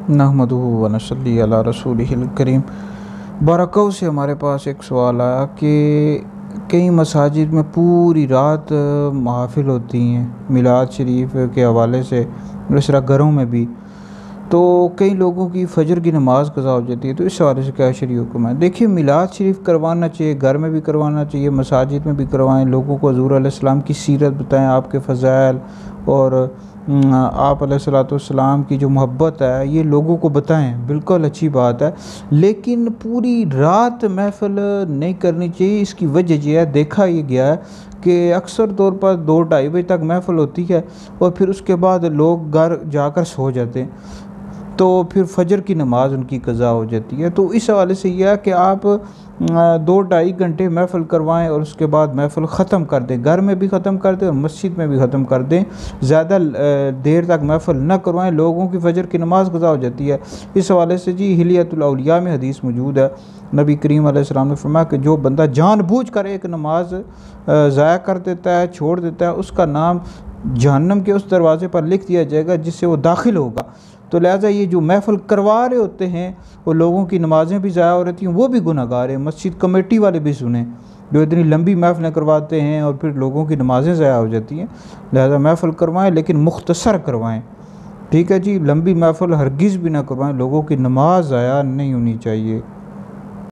नहमदुहु व नसल्ली अला रसूलिहिल करीम। बारकाऊ से हमारे पास एक सवाल आया कि कई मसाजिद में पूरी रात महफ़िल होती हैं मिलाद शरीफ के हवाले से, इस तरह घरों में भी, तो कई लोगों की फ़जर की नमाज़ कज़ा हो जाती है, तो इस हवाले से क्या शरई हुक्म है? देखिए, मिलाद शरीफ करवाना चाहिए, घर में भी करवाना चाहिए, मसाजिद में भी करवाएं, लोगों को हज़ूर अलैहिस्सलाम की सीरत बताएं, आपके फ़ज़ाइल और आप अलैहिस्सलाम की जो मोहब्बत है ये लोगों को बताएं, बिल्कुल अच्छी बात है। लेकिन पूरी रात महफ़िल नहीं करनी चाहिए। इसकी वजह यह है, देखा ये गया है कि अक्सर तौर पर 2-2:30 बजे तक महफ़िल होती है और फिर उसके बाद लोग घर जाकर सो जाते हैं, तो फिर फ़जर की नमाज़ उनकी क़ज़ा हो जाती है। तो इस हवाले से यह है कि आप 2-2.5 घंटे महफ़िल करवाएं और उसके बाद महफ़िल ख़त्म कर दें, घर में भी ख़त्म कर दें और मस्जिद में भी ख़त्म कर दें। ज़्यादा देर तक महफ़िल न करवाएं, लोगों की फ़जर की नमाज़ क़ज़ा हो जाती है। इस हवाले से जी हिलियतुल औलिया में हदीस मौजूद है, नबी करीम अलैहिस्सलाम ने फरमाया कि जो बंदा जानबूझकर एक नमाज ज़ाया कर देता है, छोड़ देता है, उसका नाम जहन्नम के उस दरवाज़े पर लिख दिया जाएगा जिससे वो दाखिल होगा। तो लिहाजा ये जो महफ़िल करवा रहे होते हैं वो लोगों की नमाज़ें भी ज़ाया हो रही हैं, वो भी गुनहगार हैं। मस्जिद कमेटी वाले भी सुने जो इतनी लंबी महफ़िलें करवाते हैं और फिर लोगों की नमाज़ें ज़ाया हो जाती हैं। लिहाजा महफ़िल करवाएं लेकिन मुख्तसर करवाएं, ठीक है जी। लंबी महफ़िल हरगिज़ भी ना करवाएं, लोगों की नमाज ज़ाया नहीं होनी चाहिए।